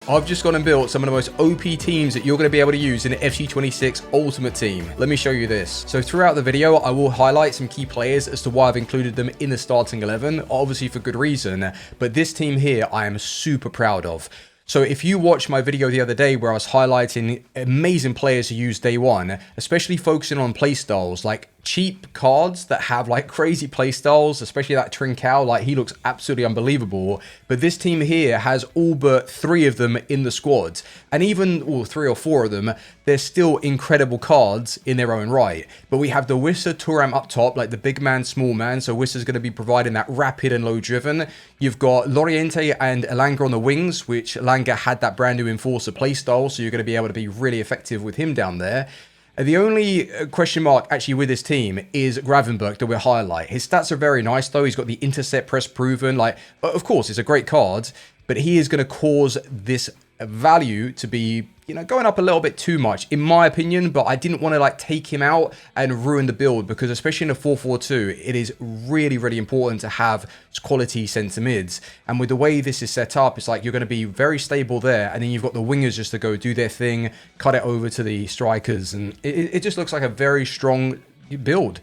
I've just gone and built some of the most OP teams that you're going to be able to use in the FC26 Ultimate Team. Let me show you this. So throughout the video, I will highlight some key players as to why I've included them in the starting 11, obviously for good reason, but this team here I am super proud of. So if you watched my video the other day where I was highlighting amazing players to use day one, especially focusing on playstyles, like cheap cards that have like crazy playstyles, especially that Trincao, like he looks absolutely unbelievable. But this team here has all but 3 of them in the squad. And even all 3 or 4 of them, they're still incredible cards in their own right. But we have the Wissa Thuram up top, like the big man, small man. So Wissa's going to be providing that rapid and low driven. You've got Loriente and Elanga on the wings, which Elanga had that brand new Enforcer playstyle. So you're going to be able to be really effective with him down there. The only question mark actually with this team is Gravenberch that we'll highlight. His stats are very nice though. He's got the intercept press proven. Like, of course, it's a great card, but he is going to cause this value to be, you know, going up a little bit too much, in my opinion. But I didn't want to like take him out and ruin the build because especially in a 4-4-2, it is really, really important to have quality centre mids. And with the way this is set up, it's like you're going to be very stable there. And then you've got the wingers just to go do their thing, cut it over to the strikers. And it just looks like a very strong build.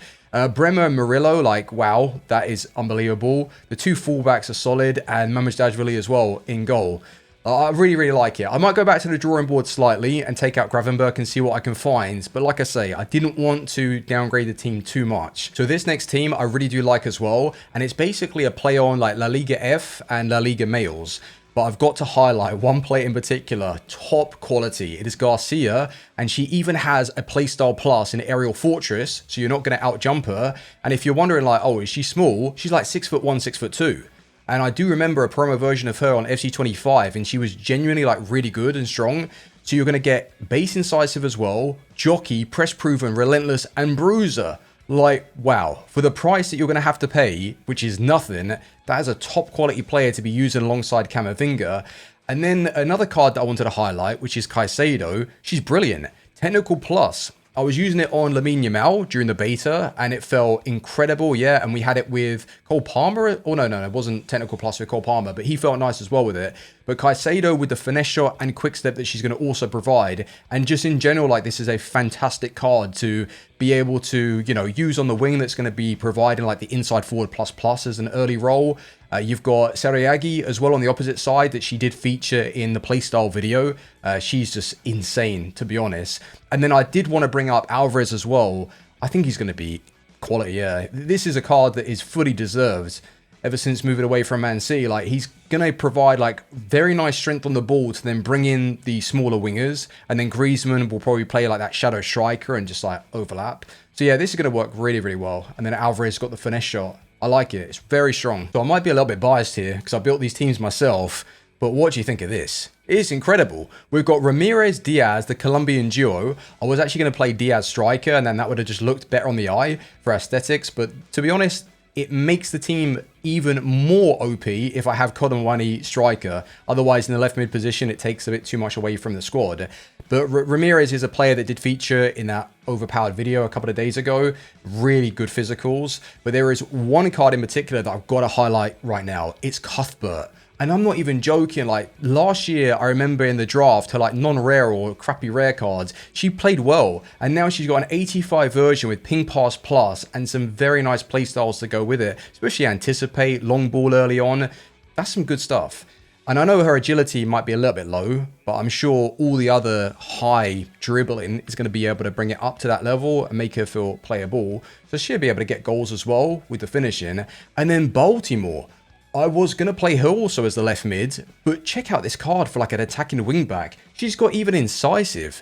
Bremer and Murillo, like, wow, that is unbelievable. The 2 fullbacks are solid and Mamoudzashvili as well in goal. I really, really like it. I might go back to the drawing board slightly and take out Gravenberch and see what I can find. But like I say, I didn't want to downgrade the team too much. So this next team I really do like as well. And it's basically a play on like La Liga F and La Liga males. But I've got to highlight one player in particular, top quality. It is Garcia, and she even has a playstyle plus in Aerial Fortress, so you're not going to outjump her. And if you're wondering like, oh, is she small? She's like 6'1", 6'2". And I do remember a promo version of her on FC25, and she was genuinely like really good and strong. So you're going to get base incisive as well, jockey, press proven, relentless, and bruiser. Like, wow. For the price that you're going to have to pay, which is nothing, that is a top quality player to be using alongside Camavinga. And then another card that I wanted to highlight, which is Caicedo. She's brilliant. Technical plus. I was using it on Lamine Yamal during the beta, and it felt incredible, yeah. And we had it with Cole Palmer. Oh, no, it wasn't technical plus with Cole Palmer, but he felt nice as well with it. But Caicedo with the finesse shot and quick step that she's going to also provide. And just in general, like, this is a fantastic card to be able to, you know, use on the wing that's going to be providing like the inside forward plus as an early role. You've got Sarayagi as well on the opposite side that she did feature in the playstyle video. She's just insane, to be honest. And then I did want to bring up Alvarez as well. I think he's going to be quality, yeah. This is a card that is fully deserved ever since moving away from Man City. Like, he's going to provide like very nice strength on the ball to then bring in the smaller wingers. And then Griezmann will probably play like that shadow striker and just like overlap. So yeah, this is going to work really, really well. And then Alvarez got the finesse shot. I like it. It's very strong. So I might be a little bit biased here because I built these teams myself. But what do you think of this? It's incredible. We've got Ramirez Diaz, the Colombian duo. I was actually going to play Diaz striker, and then that would have just looked better on the eye for aesthetics. But to be honest, it makes the team even more OP if I have Kodumwani striker. Otherwise, in the left mid position, it takes a bit too much away from the squad. But Ramirez is a player that did feature in that overpowered video a couple of days ago. Really good physicals. But there is one card in particular that I've got to highlight right now. It's Cuthbert. And I'm not even joking, like last year, I remember in the draft, her like non-rare or crappy rare cards, she played well. And now she's got an 85 version with Ping Pass Plus and some very nice playstyles to go with it. Especially Anticipate, long ball early on. That's some good stuff. And I know her agility might be a little bit low, but I'm sure all the other high dribbling is going to be able to bring it up to that level and make her feel playable. So she'll be able to get goals as well with the finishing. And then Baltimore. I was going to play her also as the left mid, but check out this card for like an attacking wingback. She's got even incisive,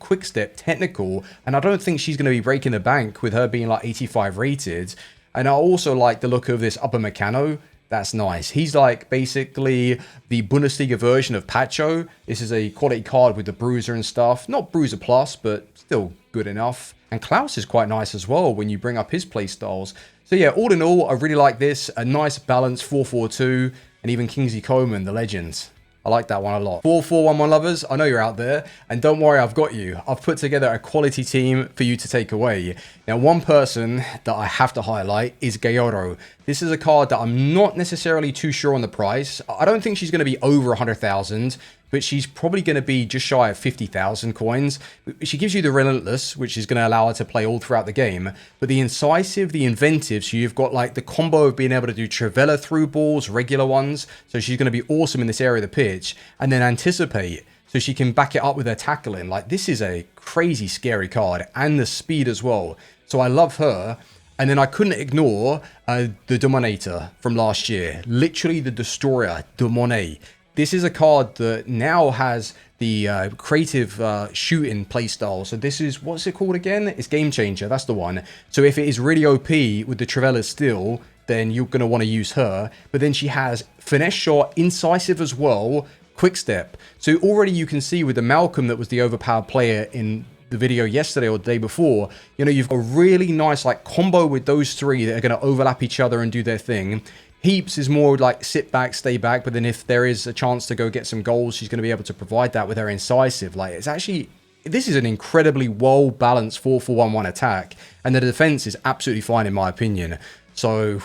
quick step, technical, and I don't think she's going to be breaking the bank with her being like 85 rated. And I also like the look of this Upamecano. That's nice. He's like basically the Bundesliga version of Pacho. This is a quality card with the bruiser and stuff. Not bruiser plus, but still good enough. And Klaus is quite nice as well when you bring up his play styles. So yeah, all in all, I really like this. A nice balanced 4-4-2, and even Kingsley Coman, the legend. I like that one a lot. 4-4-1-1 lovers, I know you're out there, and don't worry, I've got you. I've put together a quality team for you to take away. Now, one person that I have to highlight is Gayoro. This is a card that I'm not necessarily too sure on the price. I don't think she's going to be over 100,000, but she's probably going to be just shy of 50,000 coins. She gives you the Relentless, which is going to allow her to play all throughout the game, but the Incisive, the Inventive, so you've got like the combo of being able to do Trivela through balls, regular ones, so she's going to be awesome in this area of the pitch, and then Anticipate, so she can back it up with her tackling. Like, this is a crazy scary card, and the speed as well. So I love her. And then I couldn't ignore the Dominator from last year. Literally the Destroyer, Domone. This is a card that now has the creative shooting playstyle. So this is, what's it called again? It's Game Changer, that's the one. So if it is really OP with the Trivela still, then you're going to want to use her. But then she has Finesse Shot, Incisive as well, Quick Step. So already you can see with the Malcolm that was the overpowered player in the video yesterday or the day before, you know, you've got a really nice like combo with those three that are going to overlap each other and do their thing. Heaps is more like sit back, stay back, but then if there is a chance to go get some goals, she's going to be able to provide that with her Incisive. Like, it's actually, this is an incredibly well-balanced 4-4-1-1 attack, and the defense is absolutely fine in my opinion. So,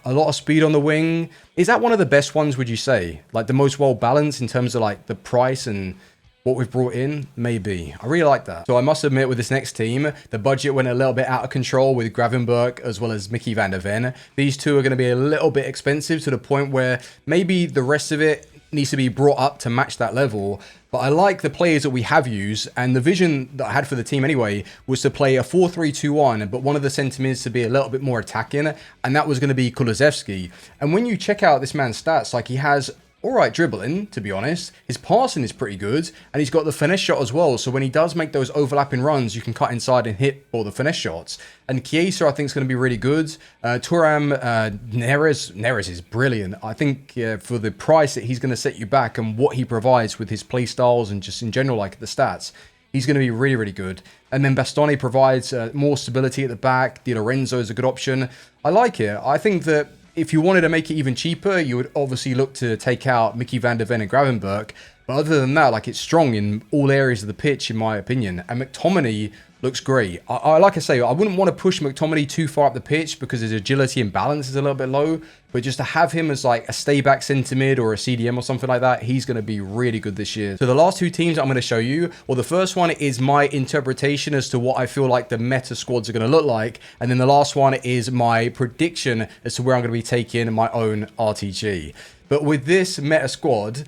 a lot of speed on the wing. Is that one of the best ones, would you say? Like, the most well-balanced in terms of like the price and what we've brought in? Maybe. I really like that. So I must admit, with this next team, the budget went a little bit out of control with Gravenberch as well as Mickey van der Ven. These two are going to be a little bit expensive to the point where maybe the rest of it needs to be brought up to match that level. But I like the players that we have used, and the vision that I had for the team anyway was to play a 4-3-2-1, but one of the sentiments to be a little bit more attacking, and that was going to be Kulusevski. And when you check out this man's stats, like, he has alright dribbling, to be honest. His passing is pretty good, and he's got the finesse shot as well, so when he does make those overlapping runs, you can cut inside and hit all the finesse shots. And Chiesa, I think, is going to be really good. Thuram, Neres is brilliant. I think for the price that he's going to set you back and what he provides with his play styles and just in general, like the stats, he's going to be really, really good. And then Bastoni provides more stability at the back. Di Lorenzo is a good option. I like it. I think that if you wanted to make it even cheaper, you would obviously look to take out Mickey van der Ven and Gravenberch. But other than that, like, it's strong in all areas of the pitch, in my opinion. And McTominay looks great. Like I say, I wouldn't want to push McTominay too far up the pitch because his agility and balance is a little bit low. But just to have him as like a stay back centre mid or a CDM or something like that, he's going to be really good this year. So the last two teams I'm going to show you, well, the first one is my interpretation as to what I feel like the meta squads are going to look like. And then the last one is my prediction as to where I'm going to be taking my own RTG. But with this meta squad,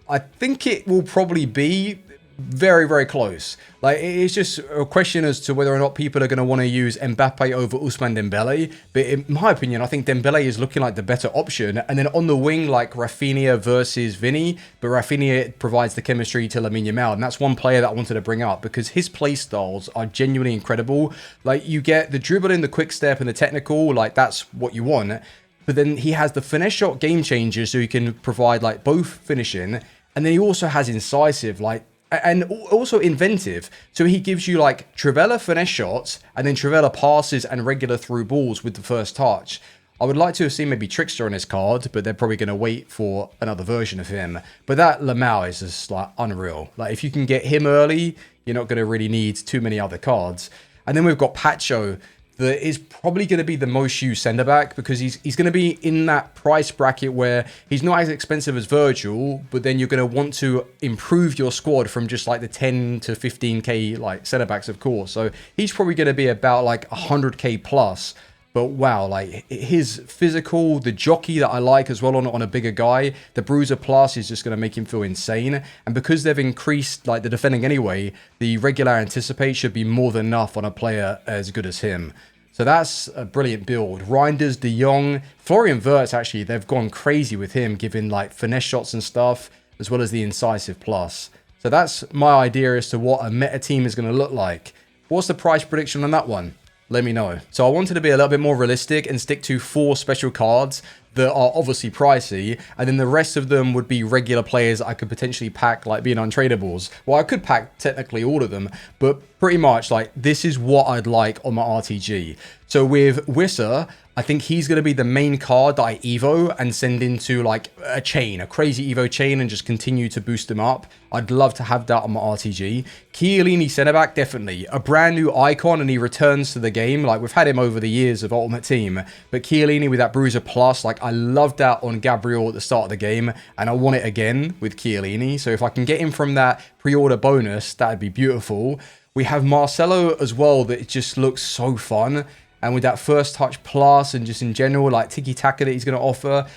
I think it will probably be very, very close. Like, it's just a question as to whether or not people are going to want to use Mbappe over Ousmane Dembele. But in my opinion, I think Dembele is looking like the better option. And then on the wing, like Rafinha versus Vinny. But Rafinha provides the chemistry to Lamine Yamal. And that's one player that I wanted to bring up because his play styles are genuinely incredible. Like, you get the dribbling, the quick step, and the technical. Like, that's what you want. But then he has the finesse shot game changer, so he can provide like both finishing. And then he also has incisive, like, and also inventive. So he gives you like Trivela finesse shots and then Trivela passes and regular through balls with the first touch. I would like to have seen maybe Trickster on his card, but they're probably going to wait for another version of him. But that Lamau is just like unreal. Like, if you can get him early, you're not going to really need too many other cards. And then we've got Pacho, that is probably going to be the most used centre-back because he's going to be in that price bracket where he's not as expensive as Virgil, but then you're going to want to improve your squad from just like the 10 to 15k like centre-backs, of course. So he's probably going to be about like 100k plus. But wow, like his physical, the jockey that I like as well on a bigger guy, the Bruiser Plus is just going to make him feel insane. And because they've increased like the defending anyway, the regular Anticipate should be more than enough on a player as good as him. So that's a brilliant build. Reinders, De Jong, Florian Wirtz, actually, they've gone crazy with him, giving like finesse shots and stuff, as well as the Incisive Plus. So that's my idea as to what a meta team is going to look like. What's the price prediction on that one? Let me know. So I wanted to be a little bit more realistic and stick to 4 special cards that are obviously pricey, and then the rest of them would be regular players I could potentially pack, like being untradables. Well, I could pack technically all of them, but pretty much like this is what I'd like on my RTG. So with Wissa, I think he's going to be the main card that I Evo and send into like a chain, a crazy Evo chain, and just continue to boost him up. I'd love to have that on my RTG. Chiellini centre back, definitely. A brand new icon, and he returns to the game. Like, we've had him over the years of Ultimate Team. But Chiellini with that Bruiser Plus, like, I loved that on Gabriel at the start of the game, and I want it again with Chiellini. So if I can get him from that pre-order bonus, that'd be beautiful. We have Marcelo as well, that it just looks so fun. And with that first touch plus and just in general, like tiki-taka that he's going to offer,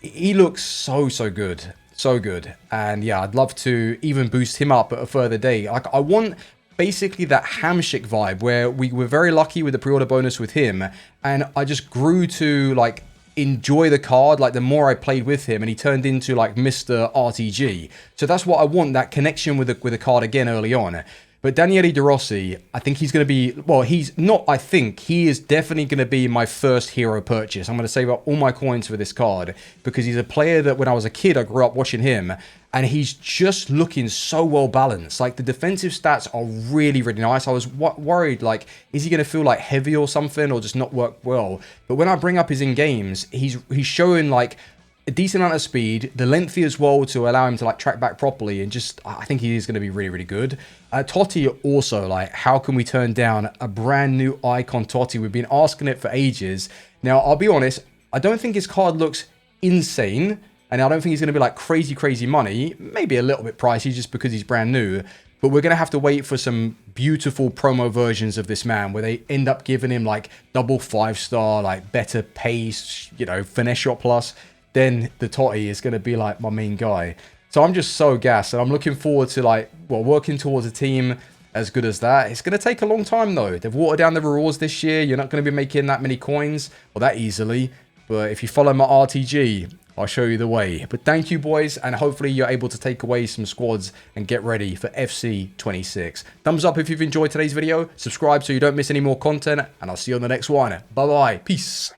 he looks so good. So good. And yeah, I'd love to even boost him up at a further date. Like, I want basically that Hamsik vibe where we were very lucky with the pre-order bonus with him. And I just grew to like enjoy the card, like the more I played with him, and he turned into like Mr. RTG. So that's what I want, that connection with the card again early on. But Daniele De Rossi, I think he's going to be, well, he's not, I think, he is definitely going to be my first hero purchase. I'm going to save up all my coins for this card because he's a player that when I was a kid, I grew up watching him, and he's just looking so well balanced. Like, the defensive stats are really nice. I was worried, like, is he going to feel like heavy or something or just not work well? But when I bring up his in-games, he's showing like a decent amount of speed, the lengthy as well to allow him to like track back properly, and just I think he is going to be really good. Totti also, like, how can we turn down a brand new icon Totti? We've been asking it for ages. Now, I'll be honest, I don't think his card looks insane, and I don't think he's going to be like crazy money. Maybe a little bit pricey just because he's brand new. But we're going to have to wait for some beautiful promo versions of this man where they end up giving him like double 5-star, like better pace, you know, finesse shot plus. Then the Totti is going to be like my main guy. So I'm just so gassed, and I'm looking forward to like, well, working towards a team as good as that. It's going to take a long time though. They've watered down the rewards this year. You're not going to be making that many coins or that easily. But if you follow my RTG, I'll show you the way. But thank you, boys, and hopefully you're able to take away some squads and get ready for FC 26. Thumbs up if you've enjoyed today's video. Subscribe so you don't miss any more content, and I'll see you on the next one. Bye-bye. Peace.